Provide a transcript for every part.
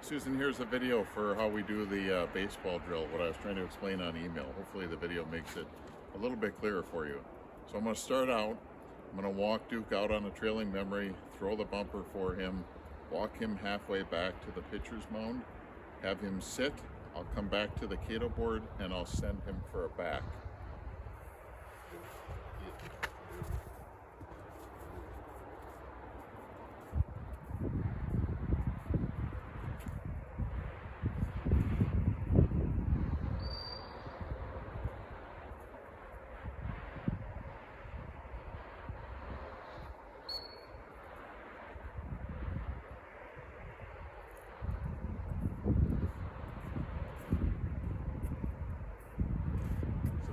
Susan, here's a video for how we do the baseball drill, what I was trying to explain on email. Hopefully the video makes it a little bit clearer for you. So I'm going to start out, I'm going to walk Duke out on a trailing memory, throw the bumper for him, walk him halfway back to the pitcher's mound, have him sit, I'll come back to the Kato board, and I'll send him for a back.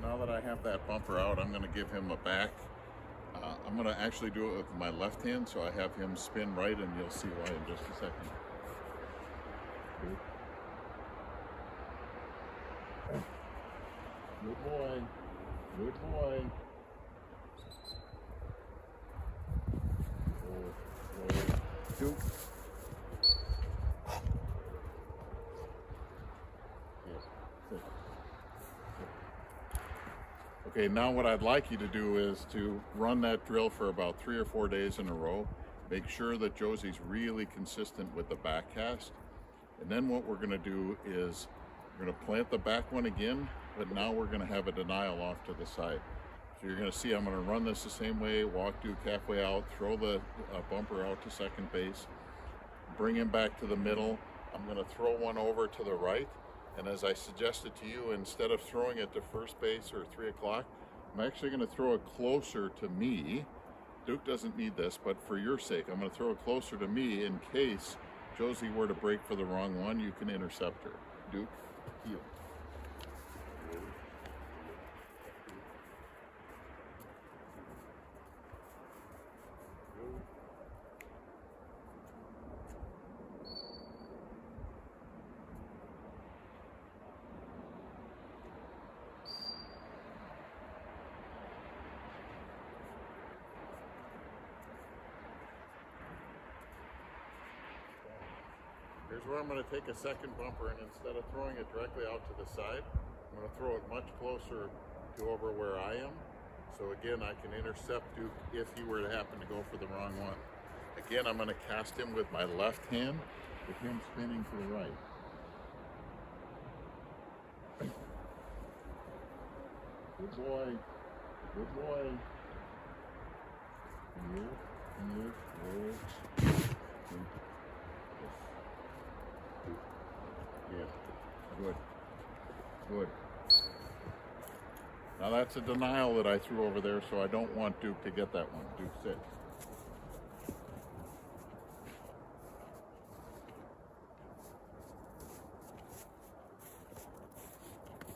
Now that I have that bumper out, I'm going to give him a back. I'm going to actually do it with my left hand, so I have him spin right, and you'll see why in just a second. Good boy. Good boy. Duke. Okay, now what I'd like you to do is to run that drill for about 3 or 4 days in a row. Make sure that Josie's really consistent with the back cast. And then what we're going to do is we're going to plant the back one again, but now we're going to have a denial off to the side. So you're going to see I'm going to run this the same way, walk Duke halfway out, throw the bumper out to second base, bring him back to the middle. I'm going to throw one over to the right. And as I suggested to you, instead of throwing it to first base or 3 o'clock, I'm actually going to throw it closer to me. Duke doesn't need this, but for your sake, I'm going to throw it closer to me in case Josie were to break for the wrong one. You can intercept her. Duke, heel. Here's where I'm going to take a second bumper, and instead of throwing it directly out to the side, I'm going to throw it much closer to over where I am. So again, I can intercept Duke if he were to happen to go for the wrong one. Again, I'm going to cast him with my left hand, with him spinning to the right. Good boy. Good boy. Yeah, good, good. Now that's a denial that I threw over there, so I don't want Duke to get that one. Duke, sit.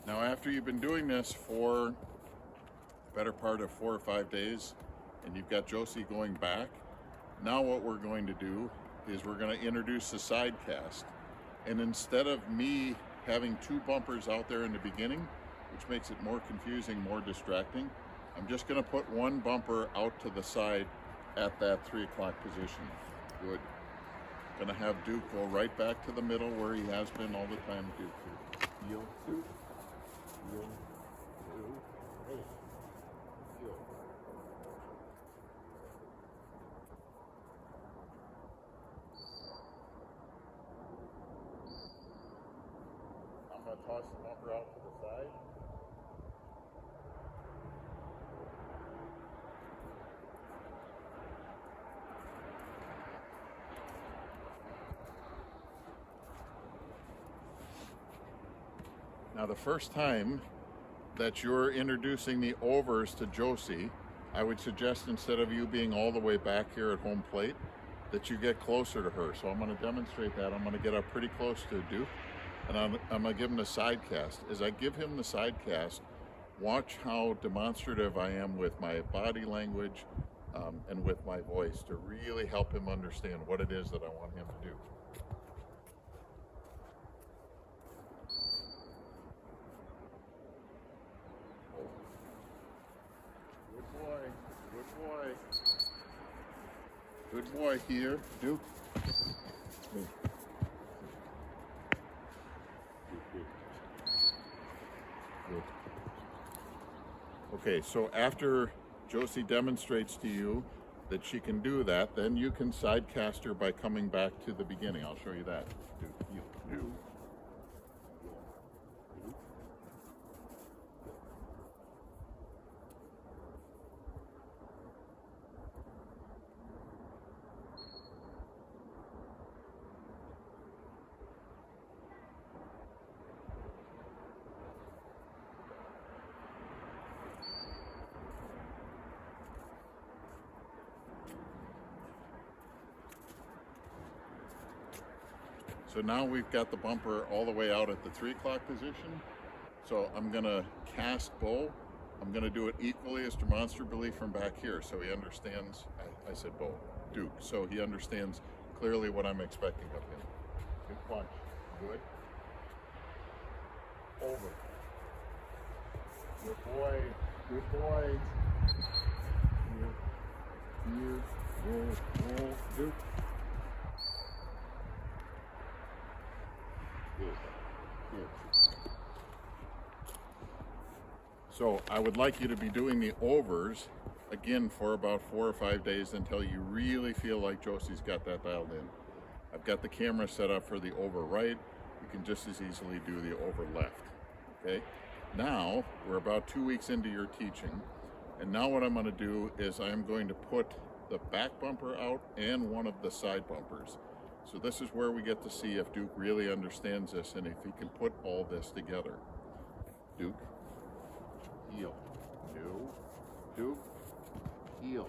Now after you've been doing this for the better part of 4 or 5 days, and you've got Josie going back, now what we're going to do is we're going to introduce the side cast. And instead of me having 2 bumpers out there in the beginning, which makes it more confusing, more distracting, I'm just going to put 1 bumper out to the side at that 3 o'clock position. Good. Going to have Duke go right back to the middle where he has been all the time. Duke. Heel. Duke. Heel. Duke. Hey. Heel. I'm going to toss the bumper out to the side. Now the first time that you're introducing the overs to Josie, I would suggest instead of you being all the way back here at home plate, that you get closer to her. So I'm going to demonstrate that. I'm going to get up pretty close to Duke, and I'm going to give him the side cast. As I give him the side cast, watch how demonstrative I am with my body language and with my voice to really help him understand what it is that I want him to do. Good boy, good boy. Good boy here, Duke. Okay, so after Josie demonstrates to you that she can do that, then you can side cast her by coming back to the beginning. I'll show you that. Do, heel, do. So now we've got the bumper all the way out at the 3 o'clock position. So I'm gonna cast Bo. I'm gonna do it equally as demonstrably from back here so he understands, I said Bo, Duke, so he understands clearly what I'm expecting of him. Good punch, good. Over. Good boy, good boy. Here, roll, Duke. So I would like you to be doing the overs again for about 4 or 5 days until you really feel like Josie's got that dialed in. I've got the camera set up for the over right. You can just as easily do the over left. Okay. Now we're about 2 weeks into your teaching, and now what I'm going to do is I'm going to put the back bumper out and one of the side bumpers. So this is where we get to see if Duke really understands this and if he can put all this together. Duke, heel, do, Duke, heel.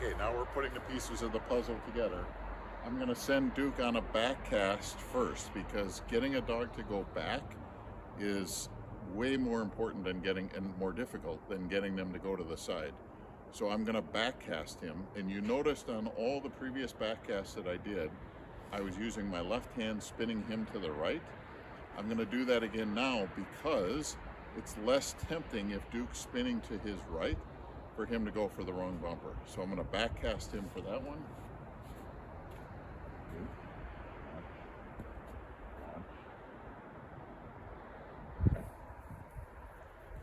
Okay, now we're putting the pieces of the puzzle together. I'm going to send Duke on a back cast first because getting a dog to go back is way more important than and more difficult than getting them to go to the side. So I'm going to back cast him, and you noticed on all the previous back casts that I did, I was using my left hand spinning him to the right. I'm going to do that again now because it's less tempting if Duke's spinning to his right for him to go for the wrong bumper. So I'm going to back cast him for that one.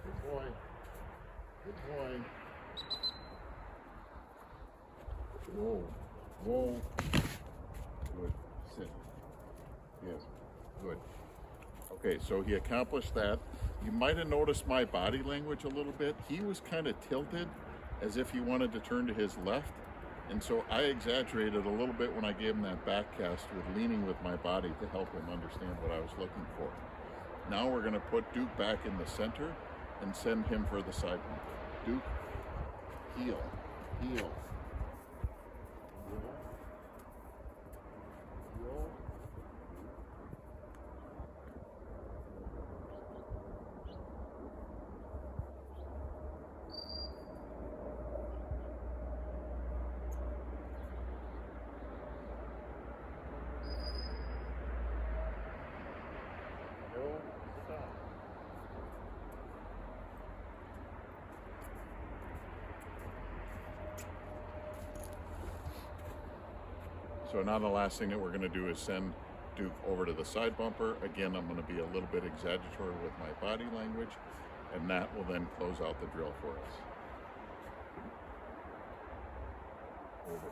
Good boy. Good boy. Whoa. Whoa. Good. Sit. Yes. Good. Okay, so he accomplished that. You might have noticed my body language a little bit. He was kind of tilted as if he wanted to turn to his left. And so I exaggerated a little bit when I gave him that back cast with leaning with my body to help him understand what I was looking for. Now we're going to put Duke back in the center and send him for the side bumper. Duke, heel, heel. Heel. So now the last thing that we're going to do is send Duke over to the side bumper. Again, I'm going to be a little bit exaggeratory with my body language, and that will then close out the drill for us. Over.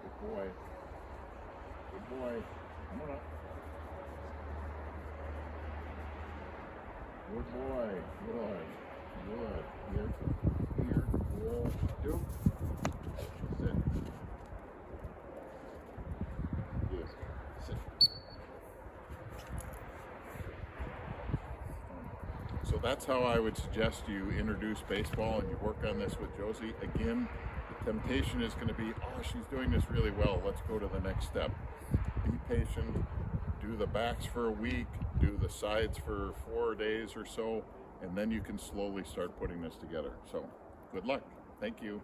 Good boy. Good boy. Come on up. Good boy. Good. Good. Here. Roll. Duke. Sit. Yes. Sit. So that's how I would suggest you introduce baseball and you work on this with Josie. Again, the temptation is going to be, oh, she's doing this really well. Let's go to the next step. Be patient. Do the backs for a week. Do the sides for 4 days or so. and then you can slowly start putting this together. So good luck. Thank you.